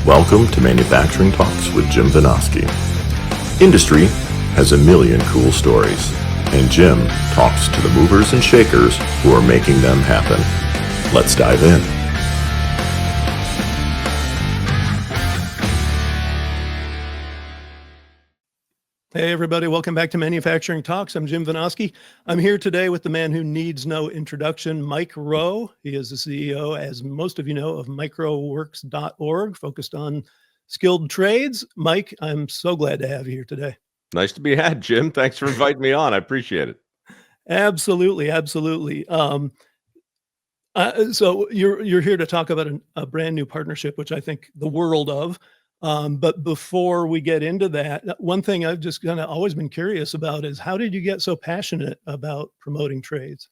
Welcome to Manufacturing Talks with Jim Vinosky. Industry has a million cool stories, and Jim talks to the movers and shakers who are making them happen. Let's dive in. Hey everybody, welcome back to Manufacturing Talks. I'm Jim Vinosky. I'm here today with the man who needs no introduction, Mike Rowe. He is the CEO, as most of you know, of microworks.org, focused on skilled trades. Mike, I'm so glad to have you here today. Nice to be had, Jim. Thanks for inviting me on. I appreciate it. Absolutely, absolutely. So you're here to talk about a brand new partnership, which I think the world of. But before we get into that, one thing I've just kind of always been curious about is how did you get so passionate about promoting trades?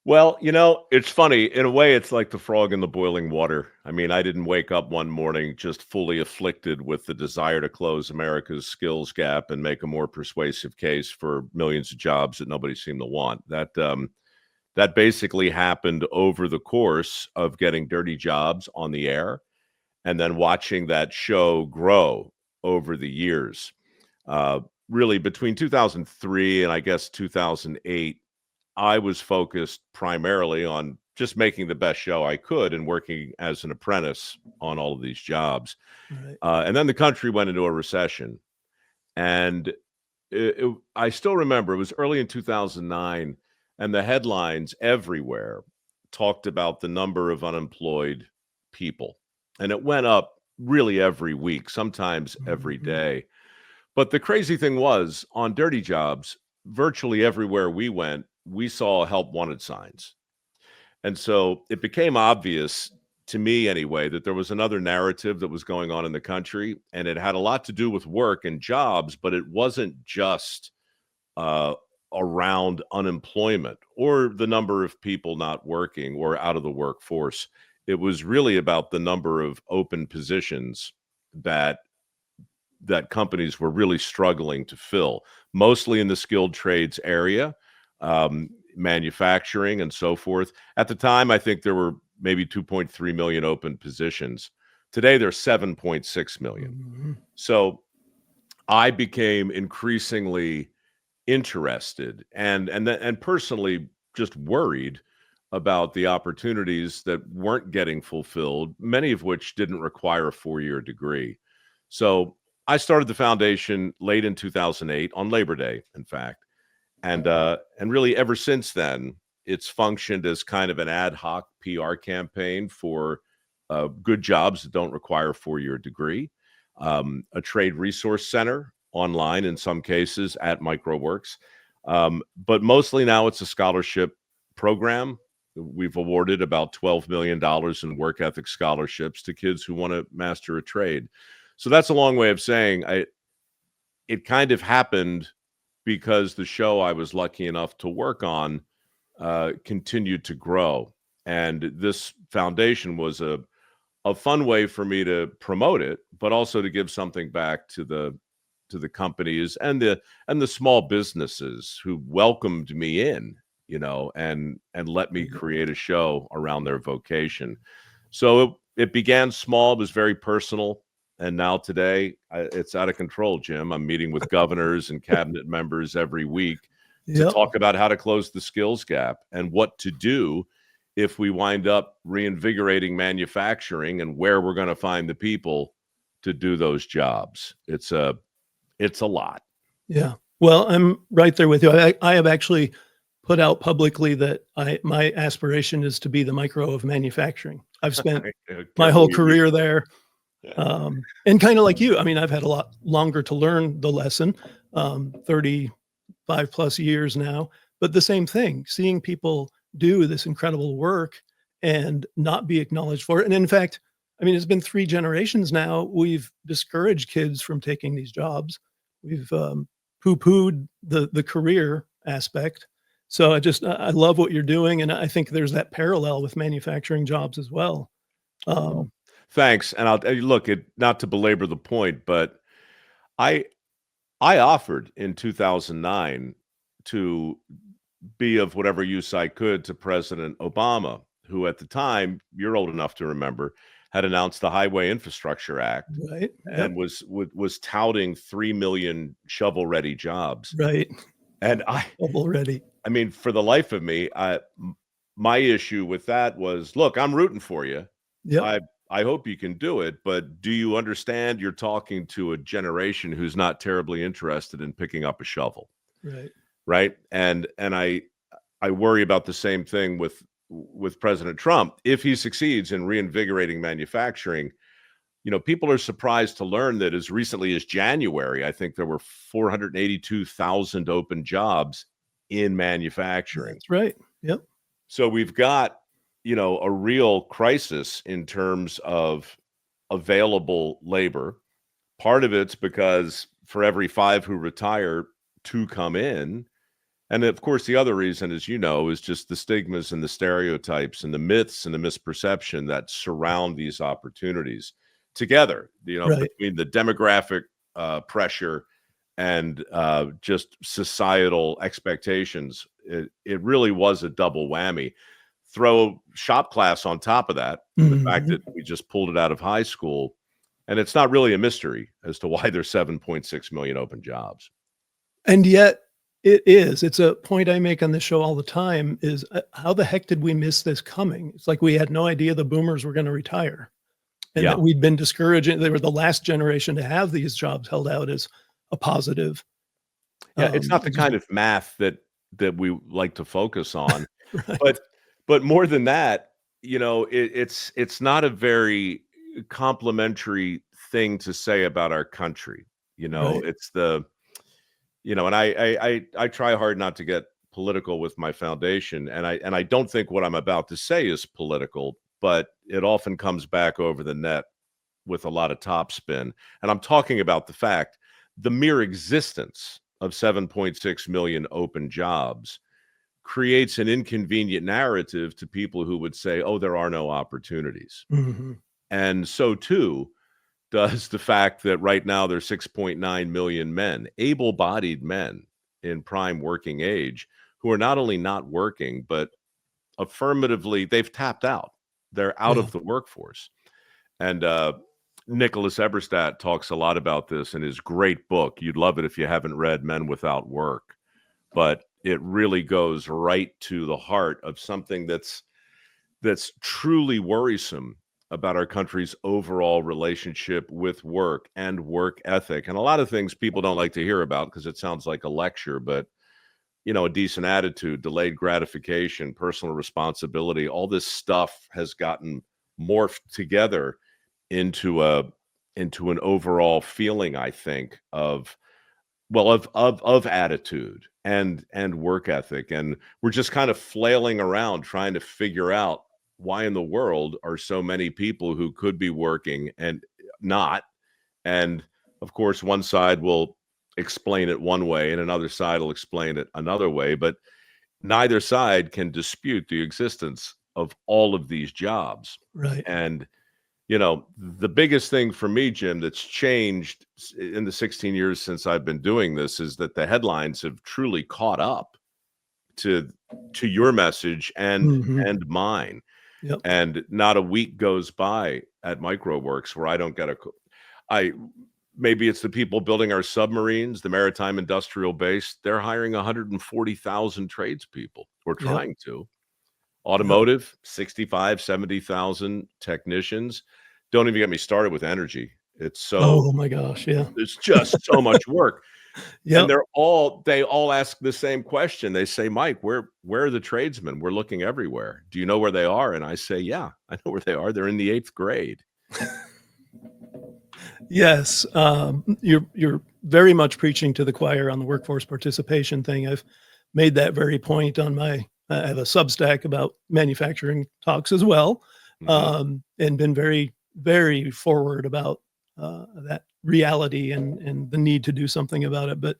Well, you know, it's funny. In a way, it's like the frog in the boiling water. I mean, I didn't wake up one morning just fully afflicted with the desire to close America's skills gap and make a more persuasive case for millions of jobs that nobody seemed to want. That basically happened over the course of getting Dirty Jobs on the air and then watching that show grow over the years. Really, between 2003 and I guess 2008, I was focused primarily on just making the best show I could and working as an apprentice on all of these jobs. Right. And then the country went into a recession. And I still remember it was early in 2009, and the headlines everywhere talked about the number of unemployed people. And it went up really every week, sometimes every day. But the crazy thing was, on Dirty Jobs, virtually everywhere we went, we saw help wanted signs. And so it became obvious to me anyway, that there was another narrative that was going on in the country, and it had a lot to do with work and jobs, but it wasn't just around unemployment or the number of people not working or out of the workforce. It was really about the number of open positions that companies were really struggling to fill, mostly in the skilled trades area, manufacturing and so forth. At the time, I think there were maybe 2.3 million open positions. Today, there's 7.6 million. Mm-hmm. So I became increasingly interested and personally just worried about the opportunities that weren't getting fulfilled, many of which didn't require a 4-year degree. So I started the foundation late in 2008 on Labor Day, in fact. And really ever since then, it's functioned as kind of an ad hoc PR campaign for good jobs that don't require a 4-year degree, a trade resource center online in some cases at MicroWorks. But mostly now it's a scholarship program. We've awarded about $12 million in work ethic scholarships to kids who want to master a trade. So that's a long way of saying it kind of happened because the show I was lucky enough to work on continued to grow. And this foundation was a fun way for me to promote it, but also to give something back to the companies and the small businesses who welcomed me in, you know, and let me create a show around their vocation. So it began small, it was very personal. And now today, it's out of control, Jim. I'm meeting with governors and cabinet members every week to talk about how to close the skills gap and what to do if we wind up reinvigorating manufacturing and where we're going to find the people to do those jobs. It's a lot. Yeah. Well, I'm right there with you. I have actually put out publicly that my aspiration is to be the Mike Rowe of manufacturing. I've spent my whole career there. And kind of like you, I mean, I've had a lot longer to learn the lesson, 35 plus years now, but the same thing, seeing people do this incredible work and not be acknowledged for it. And in fact, I mean, it's been 3 generations now. We've discouraged kids from taking these jobs. We've poo-pooed the career aspect. So I love what you're doing. And I think there's that parallel with manufacturing jobs as well. Thanks. And I'll look, not to belabor the point, but I offered in 2009 to be of whatever use I could to President Obama, who at the time, you're old enough to remember, had announced the Highway Infrastructure Act Right. and Yep. was touting 3 million shovel-ready jobs. Right. And Already. I mean, for the life of me, my issue with that was, look, I'm rooting for you. Yep. I hope you can do it, but do you understand you're talking to a generation who's not terribly interested in picking up a shovel, Right. right? And I worry about the same thing with President Trump. If he succeeds in reinvigorating manufacturing, people are surprised to learn that as recently as January, I think there were 482,000 open jobs in manufacturing. That's right. Yep. So we've got, a real crisis in terms of available labor. Part of it's because for every 5 who retire, 2 come in. And of course, the other reason, as you know, is just the stigmas and the stereotypes and the myths and the misperception that surround these opportunities together, Right. between the demographic pressure and just societal expectations. It really was a double whammy. Throw shop class on top of that, the fact that we just pulled it out of high school, and it's not really a mystery as to why there's 7.6 million open jobs. And yet it is. It's a point I make on this show all the time is how the heck did we miss this coming? It's like we had no idea the boomers were going to retire and that we'd been discouraged. They were the last generation to have these jobs held out as a positive. Yeah, it's not the kind of math that we like to focus on, Right. but more than that, it's not a very complimentary thing to say about our country. Right. It's the and I try hard not to get political with my foundation, and I don't think what I'm about to say is political, but it often comes back over the net with a lot of topspin. And I'm talking about the mere existence of 7.6 million open jobs creates an inconvenient narrative to people who would say, oh, there are no opportunities. And so too does the fact that right now there's 6.9 million men, able-bodied men in prime working age, who are not only not working, but affirmatively, they've tapped out. They're out of the workforce. And Nicholas Eberstadt talks a lot about this in his great book. You'd love it if you haven't read Men Without Work. But it really goes right to the heart of something that's truly worrisome about our country's overall relationship with work and work ethic. And a lot of things people don't like to hear about because it sounds like a lecture, but a decent attitude, delayed gratification, personal responsibility, all this stuff has gotten morphed together into an overall feeling, I think, of attitude and work ethic. And we're just kind of flailing around trying to figure out why in the world are so many people who could be working and not. And of course, one side will explain it one way and another side will explain it another way, but neither side can dispute the existence of all of these jobs. Right. And the biggest thing for me, Jim, that's changed in the 16 years since I've been doing this is that the headlines have truly caught up to your message and mine. Yep. And not a week goes by at MicroWorks where I don't get maybe it's the people building our submarines, the maritime industrial base. They're hiring 140,000 tradespeople, or trying to. Automotive, 65, 70,000 technicians. Don't even get me started with energy. It's Oh my gosh. Yeah. there's just so much work. Yeah. And they all ask the same question. They say, Mike, where are the tradesmen? We're looking everywhere. Do you know where they are? And I say, yeah, I know where they are. They're in the 8th grade. Yes. You're very much preaching to the choir on the workforce participation thing. I've made that very point on I have a Substack about manufacturing talks as well, and been very, very forward about that reality and the need to do something about it. But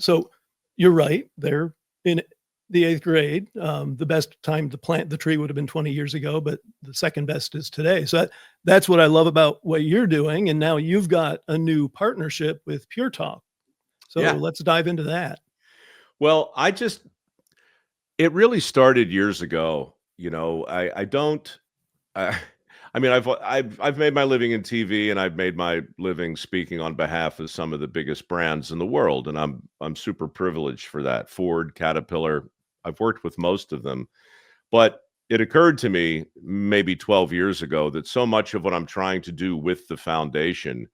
so you're right. They're in the 8th grade. The best time to plant the tree would have been 20 years ago, but the second best is today. So that's what I love about what you're doing. And now you've got a new partnership with PureTalk. So let's dive into that. Well, it really started years ago. I don't. I, I mean, I've made my living in TV, and I've made my living speaking on behalf of some of the biggest brands in the world, and I'm super privileged for that. Ford, Caterpillar. I've worked with most of them, but it occurred to me maybe 12 years ago that so much of what I'm trying to do with the foundation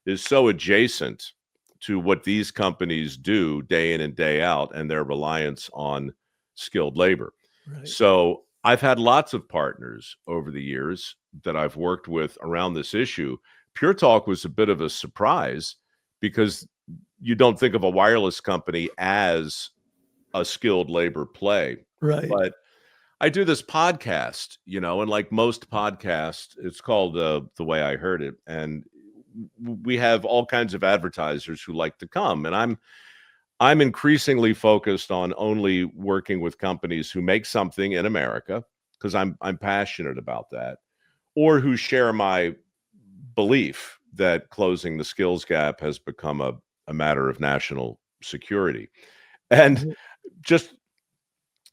is so adjacent to what these companies do day in and day out and their reliance on skilled labor. Right. So I've had lots of partners over the years that I've worked with around this issue. PureTalk was a bit of a surprise because you don't think of a wireless company as a skilled labor play. Right. But I do this podcast, and like most podcasts, it's called The Way I Heard It. And we have all kinds of advertisers who like to come. And I'm increasingly focused on only working with companies who make something in America, because I'm passionate about that, or who share my belief that closing the skills gap has become a matter of national security. And Mhm. just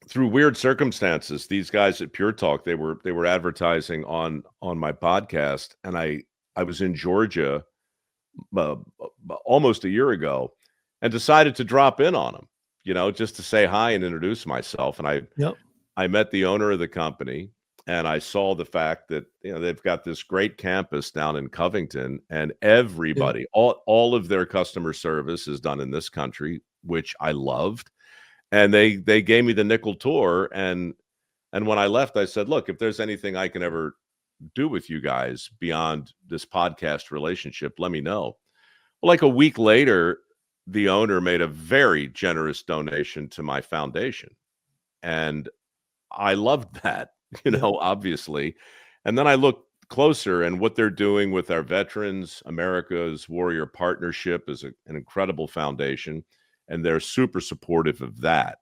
through weird circumstances, these guys at PureTalk, they were advertising on my podcast, and I was in Georgia uh, almost a year ago, and decided to drop in on them, just to say hi and introduce myself. And Yep. I met the owner of the company, and I saw the fact that they've got this great campus down in Covington, and Yeah. everybody, all of their customer service is done in this country, which I loved. And they gave me the nickel tour, and when I left, I said, "Look, if there's anything I can ever do with you guys beyond this podcast relationship, let me know." Well, like a week later, the owner made a very generous donation to my foundation, and I loved that, Yeah. obviously. And then I looked closer, and what they're doing with our veterans, America's Warrior Partnership, is an incredible foundation, and they're super supportive of that.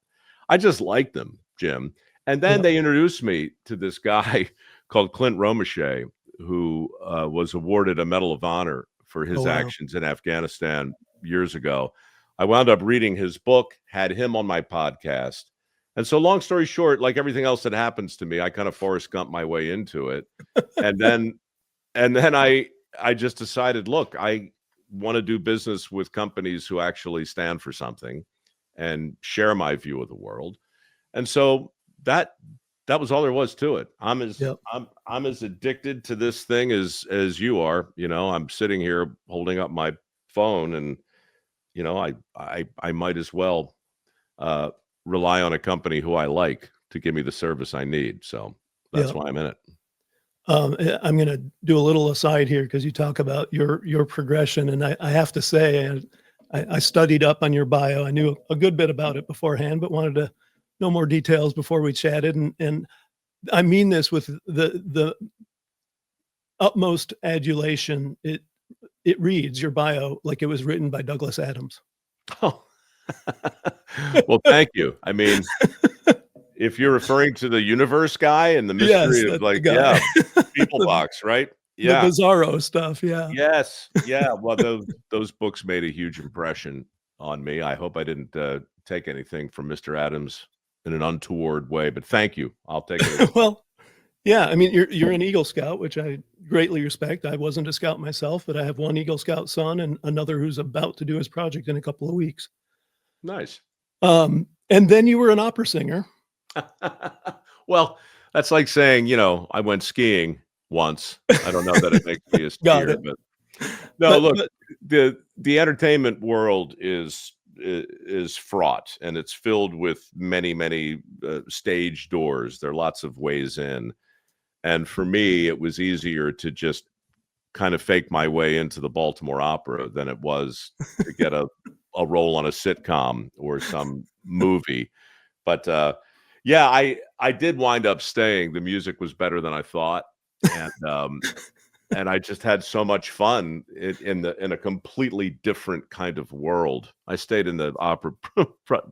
I just like them, Jim. And then Yeah. they introduced me to this guy called Clint Romeshay, who was awarded a Medal of Honor for Oh, his wow. actions in Afghanistan years ago. I wound up reading his book, had him on my podcast. And so, long story short, like everything else that happens to me, I kind of Forrest Gump my way into it. And then I just decided, look, I want to do business with companies who actually stand for something and share my view of the world. And so that was all there was to it. Yep. I'm as addicted to this thing as you are. I'm sitting here holding up my phone, and I might as well uh, rely on a company who I like to give me the service I need. So that's Yep. why I'm in it. I'm going to do a little aside here because you talk about your progression, and I have to say, I studied up on your bio. I knew a good bit about it beforehand, but wanted to know more details before we chatted. And I mean this with the utmost adulation. It reads your bio like it was written by Douglas Adams. Oh, well, thank you. I mean, if you're referring to the universe guy and the Yes, mystery of, that's the like, guy. People the, box, right? the Yeah. Bizarro stuff. Yeah. Yes. Yeah. Well, those books made a huge impression on me. I hope I didn't take anything from Mr. Adams in an untoward way, but thank you. I'll take it. Well, yeah. I mean, you're an Eagle Scout, which I greatly respect. I wasn't a Scout myself, but I have one Eagle Scout son and another who's about to do his project in a couple of weeks. Nice. And then you were an opera singer. Well, that's like saying, I went skiing once. I don't know that it makes me a Got skier, it. but no, look, But the entertainment world is fraught, and it's filled with many stage doors. There are lots of ways in, and for me, it was easier to just kind of fake my way into the Baltimore Opera than it was to get a role on a sitcom or some movie. But yeah, I did wind up staying. The music was better than I thought, and I just had so much fun in a completely different kind of world. I stayed in the opera,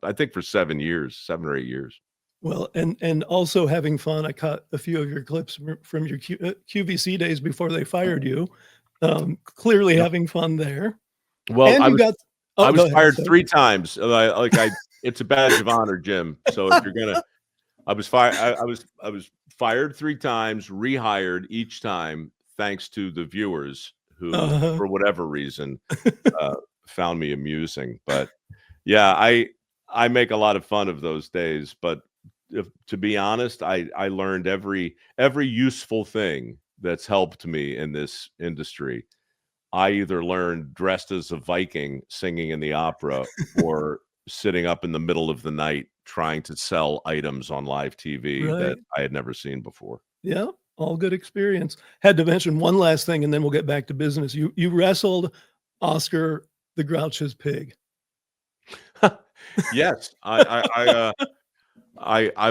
I think, for 7 or 8 years. well, and also having fun. I caught a few of your clips from your QVC days before they fired you. Clearly Yep. having fun there. Well, And I you was got I go was ahead. fired Sorry. 3 times. It's a badge of honor, Jim. So if you're gonna, I was fired. I was fired 3 times, rehired each time, thanks to the viewers who, Uh-huh. for whatever reason, uh, found me amusing. But yeah, I make a lot of fun of those days. But to be honest, I learned every useful thing that's helped me in this industry. I either learned dressed as a Viking singing in the opera or sitting up in the middle of the night trying to sell items on live TV that Right. I had never seen before. Yeah, all good experience. Had to mention one last thing, and then we'll get back to business. You wrestled Oscar the Grouch's pig. Yes, I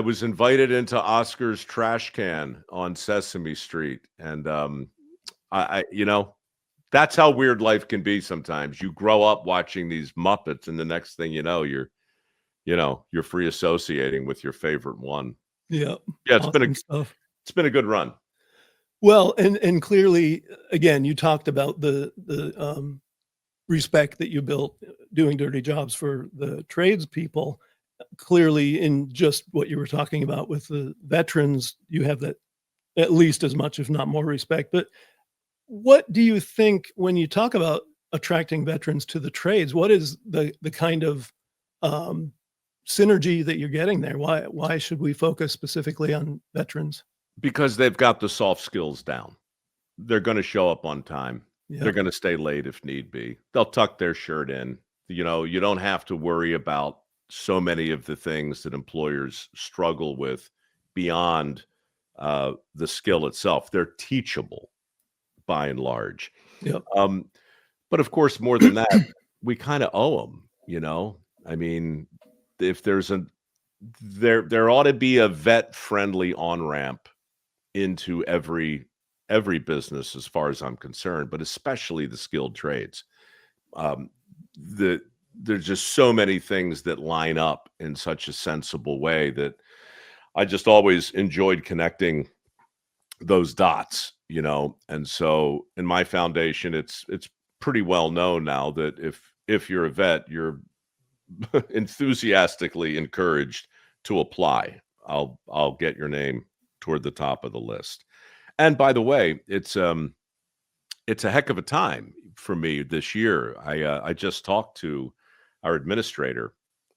was invited into Oscar's trash can on Sesame Street, and that's how weird life can be sometimes. You grow up watching these Muppets, and the next thing you know, you're free associating with your favorite one. Yeah, Yeah, awesome stuff. it's been a good run. Well, and clearly, again, you talked about the respect that you built doing dirty jobs for the tradespeople. Clearly, in just what you were talking about with the veterans, you have that at least as much, if not more, respect. But what do you think when you talk about attracting veterans to the trades? What is the kind of um, synergy that you're getting there? Why should we focus specifically on veterans? Because they've got the soft skills down. They're gonna show up on time. Yeah, They're gonna stay late if need be. They'll tuck their shirt in. You don't have to worry about so many of the things that employers struggle with beyond, the skill itself. They're teachable by and large. yeah, Um, but of course, more than that, we kinda owe them. I mean, if there's a there ought to be a vet-friendly on-ramp into every business as far as I'm concerned, but especially the skilled trades. Um, the there's just so many things that line up in such a sensible way that I just always enjoyed connecting those dots. And so in my foundation, it's pretty well known now that if you're a vet, you're enthusiastically encouraged to apply. I'll get your name toward the top of the list. And by the way, it's a heck of a time for me this year. I just talked to our administrator,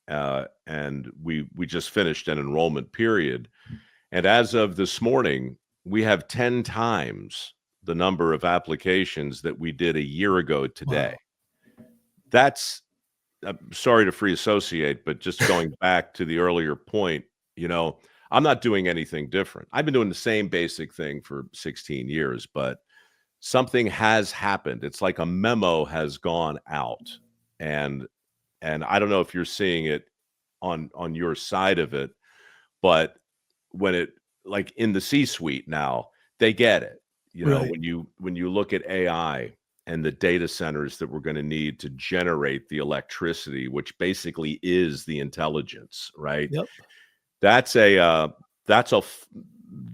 and we just finished an enrollment period. And as of this morning, we have 10 times the number of applications that we did a year ago today. wow, That's I'm sorry to free associate, but just going back to the earlier point, I'm not doing anything different. I've been doing the same basic thing for 16 years, but something has happened. It's like a memo has gone out, and I don't know if you're seeing it on your side of it, but when it like in the C-suite now, they get it. right, When you look at AI and the data centers that we're going to need to generate the electricity, which basically is the intelligence, right? yep, That's a that's a f-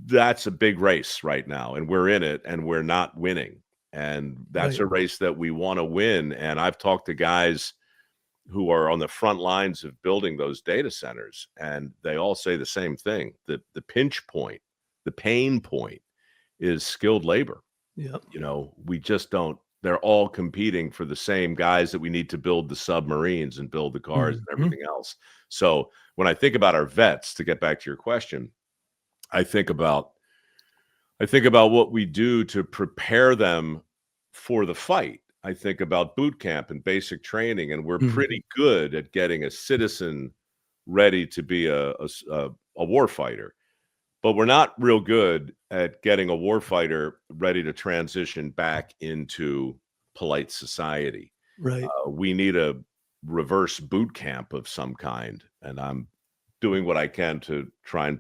that's a big race right now, and we're in it, and we're not winning. And that's right, a race that we want to win. And I've talked to guys who are on the front lines of building those data centers, and they all say the same thing. The pinch point, the pain point is skilled labor. yep, We just don't they're all competing for the same guys that we need to build the submarines and build the cars and mhm, everything else. So when I think about our vets, to get back to your question, I think about what we do to prepare them for the fight. I think about boot camp and basic training, and we're mhm, pretty good at getting a citizen ready to be a war fighter, but we're not real good at getting a war fighter ready to transition back into polite society. right. We need a reverse boot camp of some kind, and I'm doing what I can to try and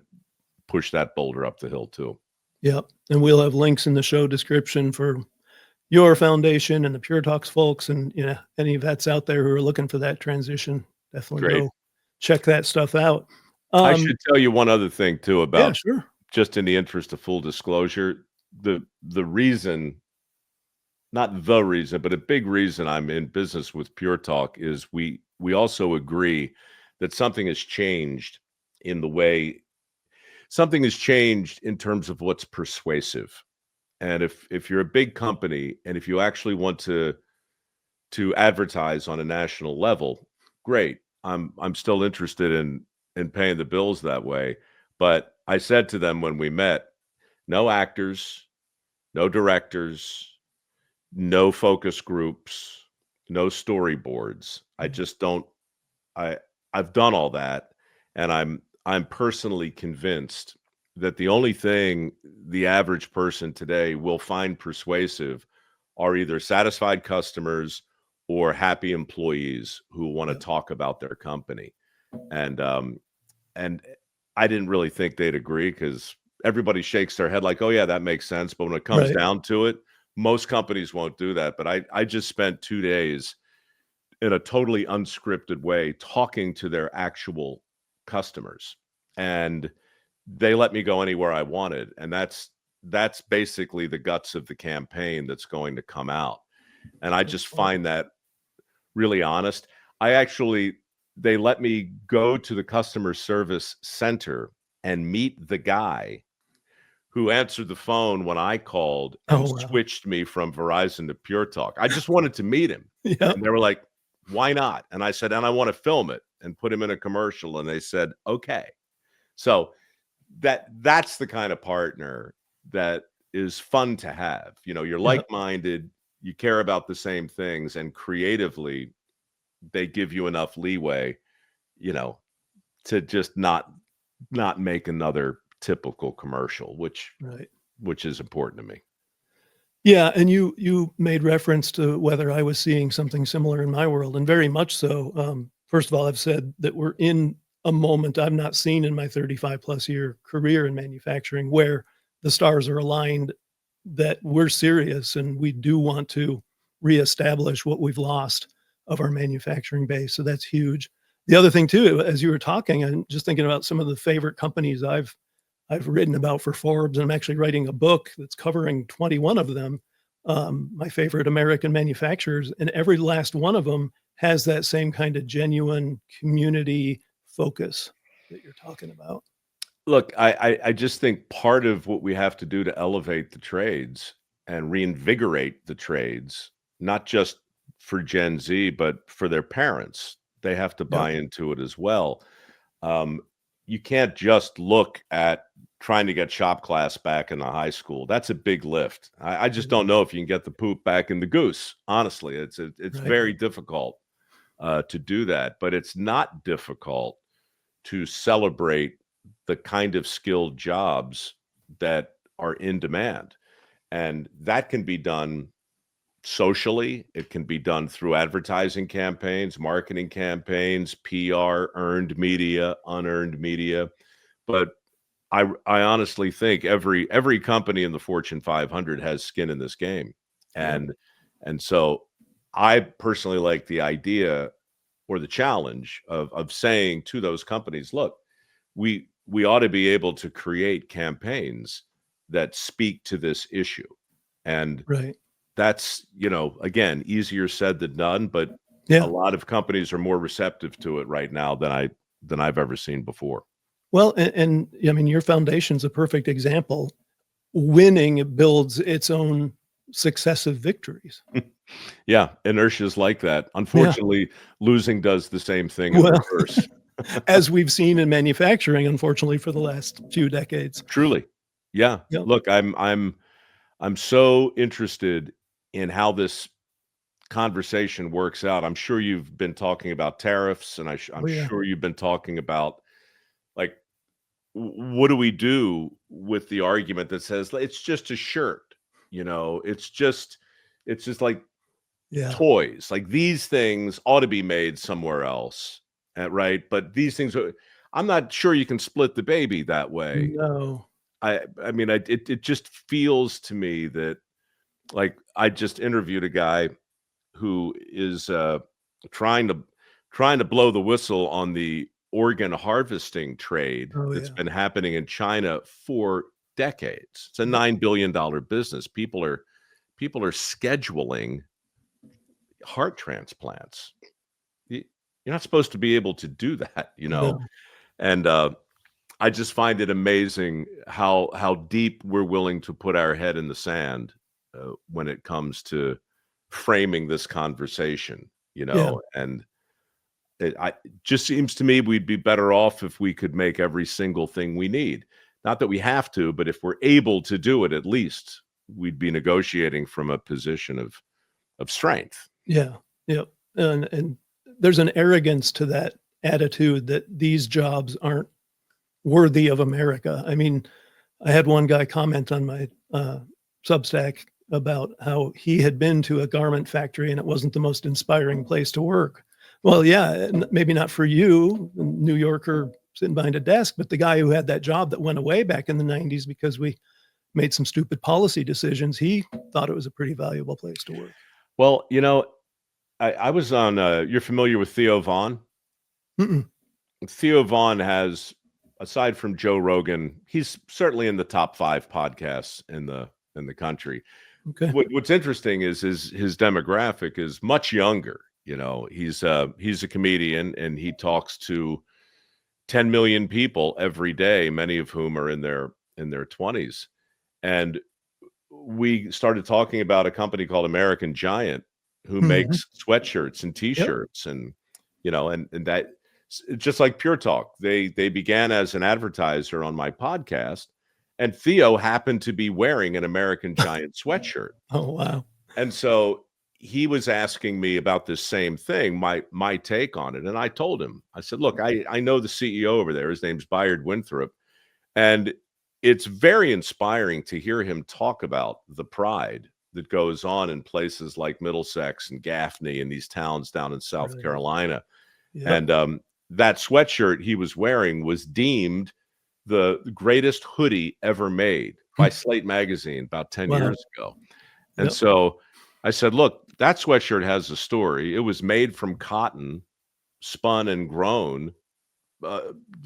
push that boulder up the hill too. Yep, and we'll have links in the show description for your foundation and the Pure Talks folks, and any vets out there who are looking for that transition, definitely Great. go check that stuff out. I Um, should tell you one other thing too yeah, about, sure. just in the interest of full disclosure, the reason, not the reason, but a big reason I'm in business with Pure Talk is we also agree that something has changed in the way something has changed in terms of what's persuasive. And if you're a big company and if you actually want to advertise on a national level, great. I'm still interested in paying the bills that way. But I said to them when we met, no actors, no directors, no focus groups, no storyboards. I just don't I I've done all that, and I'm personally convinced that the only thing the average person today will find persuasive are either satisfied customers or happy employees who want to Yeah. talk about their company. And I didn't really think they'd agree because everybody shakes their head like, "Oh yeah, that makes sense." But when it comes Right. down to it, most companies won't do that. But I just spent 2 days in a totally unscripted way talking to their actual customers, and they let me go anywhere I wanted, and that's basically the guts of the campaign that's going to come out. And I That's just find wonderful. that really honest. I actually They let me go to the customer service center and meet the guy who answered the phone when I called and Oh, wow. switched me from Verizon to PureTalk. I just wanted to meet him. Yeah. And they were like, "Why not?" And I said, "And I want to film it and put him in a commercial." And they said, "Okay." So that's the kind of partner that is fun to have. You know, you're Yeah. like-minded, you care about the same things, and creatively they give you enough leeway, you know, to just not make another typical commercial, Right. which is important to me. Yeah, and you made reference to whether I was seeing something similar in my world, and very much so. First of all, I've said that we're in a moment I've not seen in my 35 plus year career in manufacturing, where the stars are aligned, that we're serious and we do want to reestablish what we've lost of our manufacturing base. So that's huge. The other thing too, as you were talking, I'm just thinking about some of the favorite companies I've written about for Forbes, and I'm actually writing a book that's covering 21 of them, my favorite American manufacturers, and every last one of them has that same kind of genuine community focus that you're talking about. Look, I just think part of what we have to do to elevate the trades and reinvigorate the trades, not just for Gen Z, but for their parents, they have to Yep. buy into it as well. Um, you can't just look at trying to get shop class back in the high school. That's a big lift. I just Mhm. don't know if you can get the poop back in the goose. Honestly, it's Right. very difficult to do that, but it's not difficult to celebrate the kind of skilled jobs that are in demand. And that can be done socially. It can be done through advertising campaigns, marketing campaigns, PR, earned media, unearned media. But I honestly think every company in the Fortune 500 has skin in this game. Yep. And so I personally like the idea or the challenge of saying to those companies, look, we ought to be able to create campaigns that speak to this issue. And Right. that's, again, easier said than done, but a Yeah. lot of companies are more receptive to it right now than I've ever seen before. Well, and I mean, your foundation's a perfect example. Winning builds its own successive victories. Yeah, inertia is like that. Yeah. Unfortunately, losing does the same thing in Well, reverse. as we've seen in manufacturing, unfortunately, for the last few decades. Truly. Yeah. Yep. Look, I'm so interested in how this conversation works out. I'm sure you've been talking about tariffs, and I'm Oh, yeah. sure you've been talking about like what do we do with the argument that says it's just a shirt, it's just like Yeah. toys. Like these things ought to be made somewhere else, right? But these things I'm not sure you can split the baby that way. No. I mean, it just feels to me that like I just interviewed a guy who is trying to trying to blow the whistle on the organ harvesting trade Oh, that's yeah. been happening in China for decades. It's a Yep. $9 billion business. People are scheduling heart transplants. Y- You're not supposed to be able to do that, you know? No. And I just find it amazing how deep we're willing to put our head in the sand when it comes to framing this conversation, you Yeah. know? And it just seems to me we'd be better off if we could make every single thing we need. Not that we have to, but if we're able to do it, at least we'd be negotiating from a position of strength. Yeah. Yep. And there's an arrogance to that attitude that these jobs aren't worthy of America. I mean, I had one guy comment on my Substack about how he had been to a garment factory and it wasn't the most inspiring place to work. Well, yeah, maybe not for you, a New Yorker sitting behind a desk, but the guy who had that job that went away back in the 90s because we made some stupid policy decisions, he thought it was a pretty valuable place to work. Well, you know, I was on, you're familiar with Theo Vaughn? Mm-mm. Theo Vaughn has, aside from Joe Rogan, he's certainly in the top 5 podcasts in the country. Okay. What's interesting is his demographic is much younger. You know, he's a comedian and he talks to 10 million people every day, many of whom are in their 20s. And we started talking about a company called American Giant who Mhm. makes sweatshirts and Yep. t-shirts and you know and that just like PureTalk, they began as an advertiser on my podcast, and Theo happened to be wearing an American Giant sweatshirt. Oh, wow. And so he was asking me about this same thing, my take on it. And I told him, I said, look, I know the CEO over there. His name's Bayard Winthrop. And it's very inspiring to hear him talk about the pride that goes on in places like Middlesex and Gaffney and these towns down in South Right. Carolina. Yep. And that sweatshirt he was wearing was deemed the greatest hoodie ever made by Slate Magazine about 10 Wow. years ago. And Yep. so I said, look, that sweatshirt has a story. It was made from cotton, spun and grown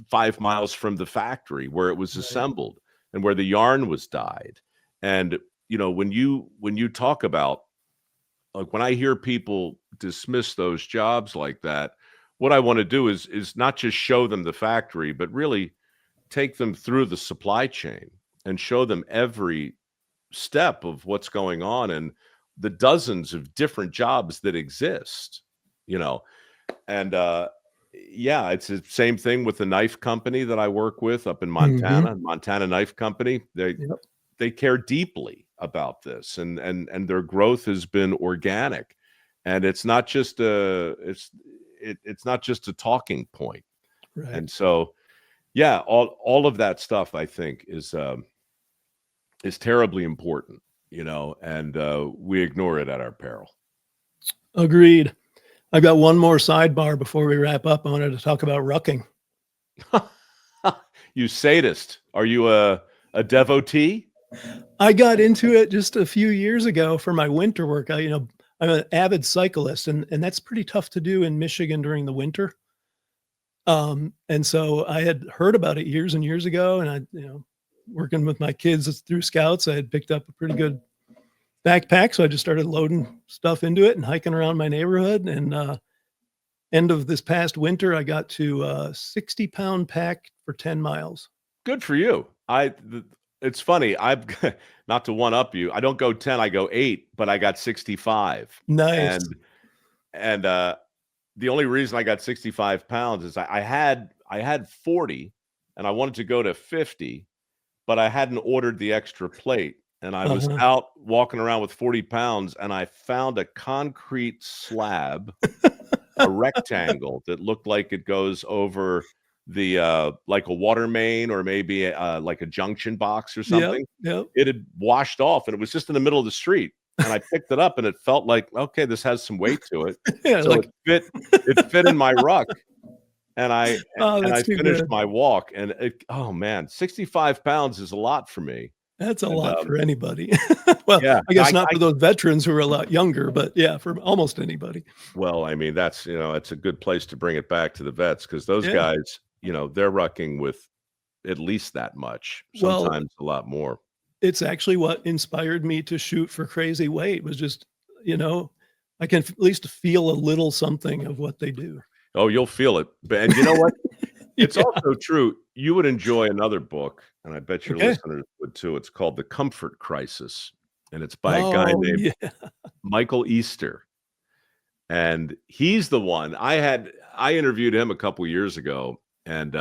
5 miles from the factory where it was Right. assembled and where the yarn was dyed. And, you know, when you talk about, like, when I hear people dismiss those jobs like that, what I want to do is not just show them the factory, but really take them through the supply chain and show them every step of what's going on and the dozens of different jobs that exist, you know. And yeah, it's the same thing with the knife company that I work with up in Montana, Montana Knife Company. Yep. They care deeply about this, and their growth has been organic, and it's not just it's not just a talking point. Right. And so, yeah, all of that stuff I think is terribly important, you know, and we ignore it at our peril. Agreed. I've got one more sidebar before we wrap up. I wanted to talk about rucking. You sadist. Are you a devotee? I got into it just a few years ago for my winter work. I'm an avid cyclist, and that's pretty tough to do in Michigan during the winter. And so I had heard about it years and years ago, and working with my kids through Scouts, I had picked up a pretty good backpack, so I just started loading stuff into it and hiking around my neighborhood. And end of this past winter, I got to a 60-pound pack for 10 miles. Good for you. It's funny. I've not to one up you. I don't go 10, I go 8, but I got 65. Nice. And the only reason I got 65 pounds is I had 40 and I wanted to go to 50, but I hadn't ordered the extra plate. And I was out walking around with 40 pounds and I found a concrete slab, a rectangle that looked like it goes over the like a water main or maybe like a junction box or something. Yep. It had washed off and it was just in the middle of the street. And I picked it up and it felt like, okay, this has some weight to it. Yeah, so like, it fit in my ruck. And I that's too finished good. my walk and oh man, 65 pounds is a lot for me. That's a And, lot for anybody. Well, yeah, I guess not for those veterans who are a lot younger, but yeah, for almost anybody. Well, I mean, that's, it's a good place to bring it back to the vets because those Yeah. guys, they're rucking with at least that much, Well, sometimes a lot more. It's actually what inspired me to shoot for crazy weight was just, I can at least feel a little something of what they do. Oh, you'll feel it. And you know what? It's Yeah. also true. You would enjoy another book, and I bet your Okay. listeners would too. It's called The Comfort Crisis, and it's by a guy Oh, named yeah. Michael Easter. And he's the one I interviewed him a couple years ago, and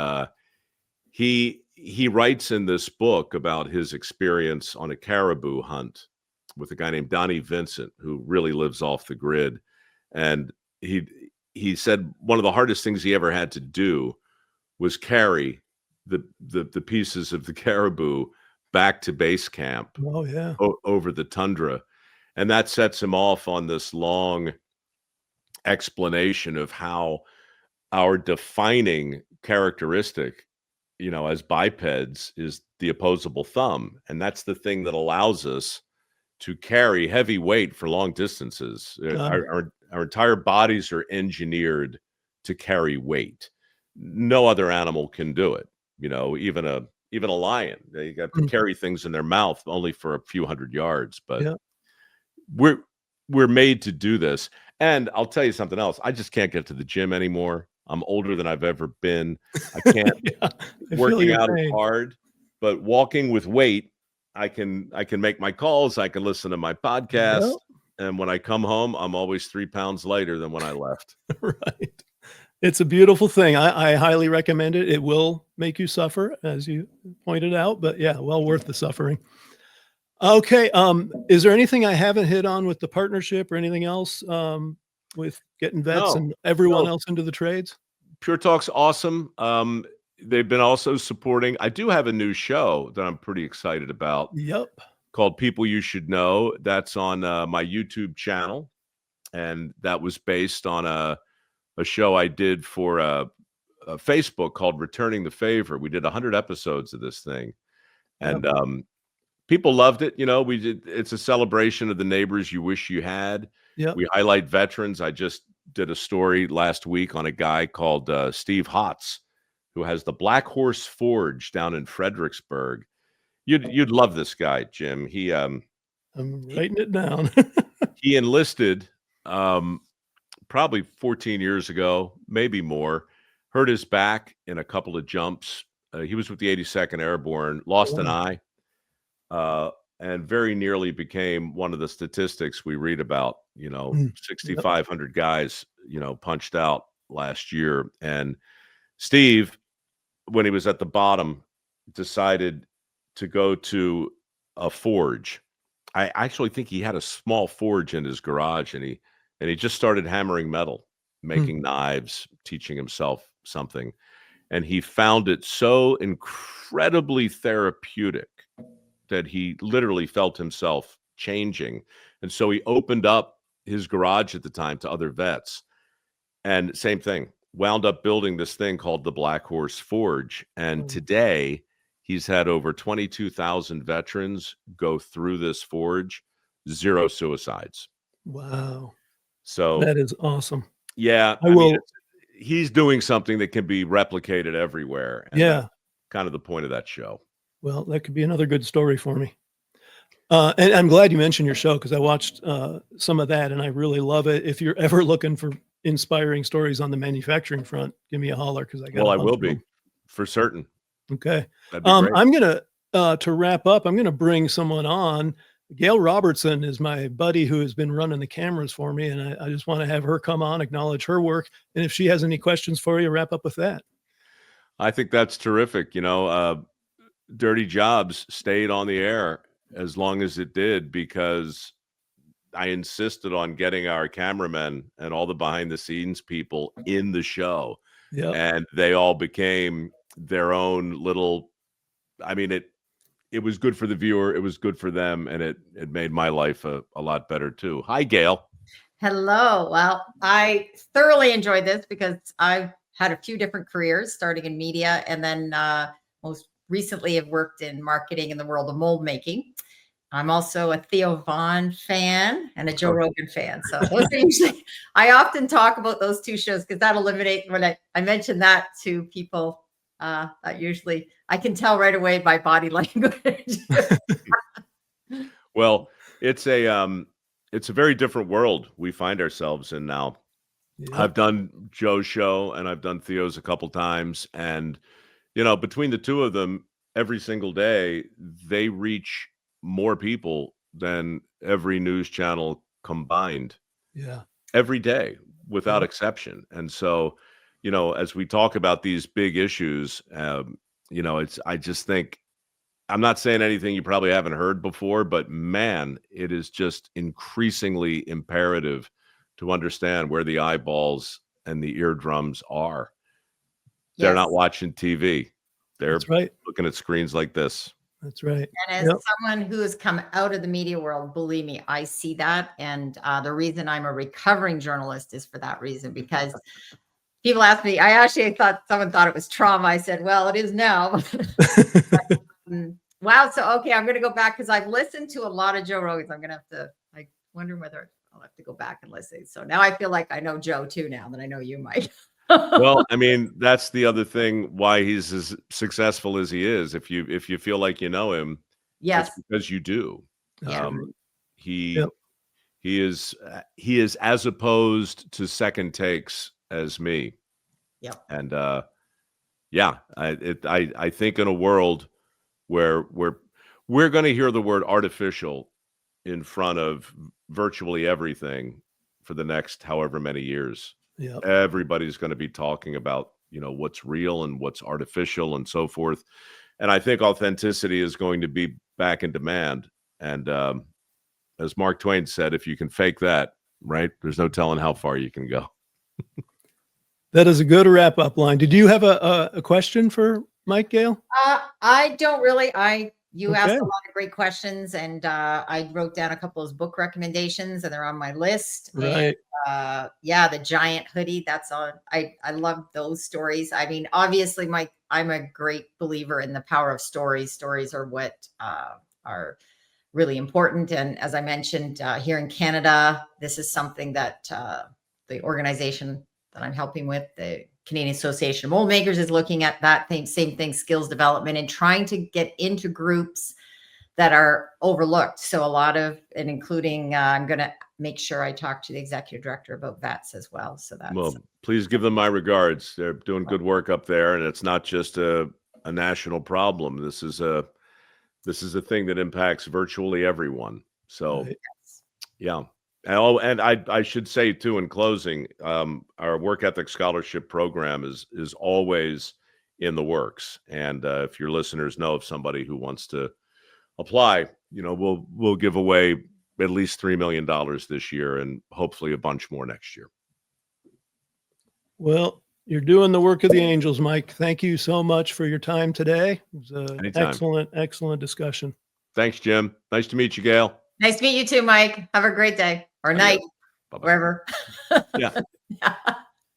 he writes in this book about his experience on a caribou hunt with a guy named Donnie Vincent, who really lives off the grid. And he he said one of the hardest things he ever had to do was carry the pieces of the caribou back to base camp Oh, yeah. over the tundra. And that sets him off on this long explanation of how our defining characteristic, as bipeds is the opposable thumb. And that's the thing that allows us to carry heavy weight for long distances. Got it. Our entire bodies are engineered to carry weight. No other animal can do it. Even a lion, they got to Mm. carry things in their mouth only for a few hundred yards. But Yeah. we're we're made to do this. And I'll tell you something else. I just can't get to the gym anymore. I'm older than I've ever been. I can't. Yeah. I feel Working your out is pain. hard, but walking with weight, I can make my calls. I can listen to my podcast, Yep. and when I come home, I'm always 3 pounds lighter than when I left. Right. It's a beautiful thing. I highly recommend it. It will make you suffer, as you pointed out, but yeah, well worth the suffering. Okay. Is there anything I haven't hit on with the partnership or anything else with getting vets No, and everyone no. else into the trades? Pure Talk's awesome. They've been also supporting. I do have a new show that I'm pretty excited about Yep. called People You Should Know. That's on my YouTube channel, and that was based on a show I did for Facebook called Returning the Favor. We did 100 episodes of this thing, Yep. and people loved it. It's a celebration of the neighbors you wish you had. Yep. We highlight veterans. I just did a story last week on a guy called Steve Hotz, who has the Black Horse Forge down in Fredericksburg. You'd love this guy, Jim. I'm writing it down. He enlisted probably 14 years ago, maybe more. Hurt his back in a couple of jumps. He was with the 82nd Airborne, lost an eye, and very nearly became one of the statistics we read about. Yep. 6,500 guys, punched out last year. And Steve, when he was at the bottom, decided to go to a forge. I actually think he had a small forge in his garage, and he just started hammering metal, making knives, teaching himself something. And he found it so incredibly therapeutic that he literally felt himself changing. And so he opened up his garage at the time to other vets. And same thing, wound up building this thing called the Black Horse Forge. And today he's had over 22,000 veterans go through this forge, 0 suicides. Wow. So That is awesome. yeah, I will. he's doing something that can be replicated everywhere. And Yeah. that's kind of the point of that show. Well, that could be another good story for me. And I'm glad you mentioned your show because I watched some of that and I really love it. If you're ever looking for inspiring stories on the manufacturing front, give me a holler because I got. Well, a I bunch will of be them. for certain. Okay. That'd be great. I'm gonna to wrap up. I'm gonna bring someone on. Gail Robertson is my buddy who has been running the cameras for me, and I just want to have her come on, acknowledge her work, and if she has any questions for you, wrap up with that. I think that's terrific. Dirty Jobs stayed on the air as long as it did because I insisted on getting our cameramen and all the behind the scenes people in the show. Yeah. And they all became their own little, it was good for the viewer. It was good for them. And it made my life a lot better too. Hi, Gail. Hello. Well, I thoroughly enjoyed this because I've had a few different careers starting in media and then most recently have worked in marketing in the world of mold making. I'm also a Theo Vaughn fan and a Joe Rogan fan. So those are usually, I often talk about those two shows because that eliminates when I mention that to people. Usually I can tell right away by body language. Well, it's a very different world we find ourselves in now. Yeah. I've done Joe's show and I've done Theo's a couple times. And, between the two of them, every single day, they reach more people than every news channel combined Yeah. every day without Yeah. exception. And so, as we talk about these big issues, I just think, I'm not saying anything you probably haven't heard before, but man, it is just increasingly imperative to understand where the eyeballs and the eardrums are. They're Yes. not watching TV. They're That's right. looking at screens like this. That's right. And as someone who has come out of the media world, believe me, I see that. And the reason I'm a recovering journalist is for that reason, because people ask me, I actually thought someone thought it was trauma. I said, well, it is now. Wow. So, okay, I'm going to go back because I've listened to a lot of Joe Rogan's. I'm going to have to, I wonder whether I'll have to go back and listen. So now I feel like I know Joe too now that I know you, Mike. Well, I mean, that's the other thing why he's as successful as he is. If you feel like you know him, Yes. it's because you do. Yeah. He is as opposed to second takes as me. Yep. And I think in a world where we're going to hear the word artificial in front of virtually everything for the next however many years. Yeah. Everybody's going to be talking about, what's real and what's artificial and so forth. And I think authenticity is going to be back in demand. And as Mark Twain said, if you can fake that, right, there's no telling how far you can go. That is a good wrap-up line. Did you have a question for Mike Gale? I don't really. You asked Okay. a lot of great questions, and I wrote down a couple of his book recommendations, and they're on my list. Right. And, the giant hoodie. That's on. I love those stories. I mean, obviously, Mike, I'm a great believer in the power of stories. Stories are what are really important. And as I mentioned, here in Canada, this is something that the organization that I'm helping with, the Canadian Association of Mold Makers, is looking at that same thing, skills development, and trying to get into groups that are overlooked. So a lot of, and including, I'm going to make sure I talk to the executive director about VETS as well. So that's, Well, please give them my regards. They're doing good work up there, and it's not just a national problem. This is a thing that impacts virtually everyone. So, Right. yeah. And I should say too, in closing, our work ethic scholarship program is always in the works. And if your listeners know of somebody who wants to apply, we'll give away at least $3 million this year and hopefully a bunch more next year. Well, you're doing the work of the angels, Mike. Thank you so much for your time today. It was an Anytime. excellent discussion. Thanks, Jim. Nice to meet you, Gail. nice to meet you too, Mike. Have a great day or night, Bye-bye. wherever. Yeah.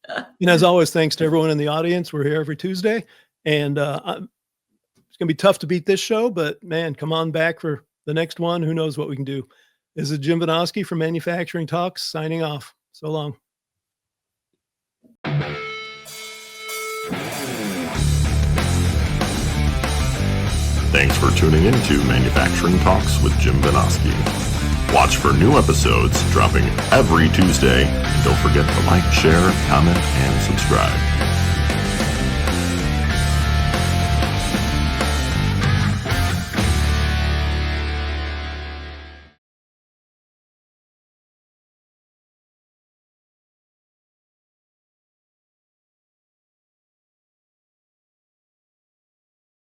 And as always, thanks to everyone in the audience. We're here every Tuesday, and it's going to be tough to beat this show, but man, come on back for the next one. Who knows what we can do? This is Jim Vinosky from Manufacturing Talks signing off. So long. Thanks for tuning in to Manufacturing Talks with Jim Vinosky. Watch for new episodes dropping every Tuesday. And don't forget to like, share, comment, and subscribe.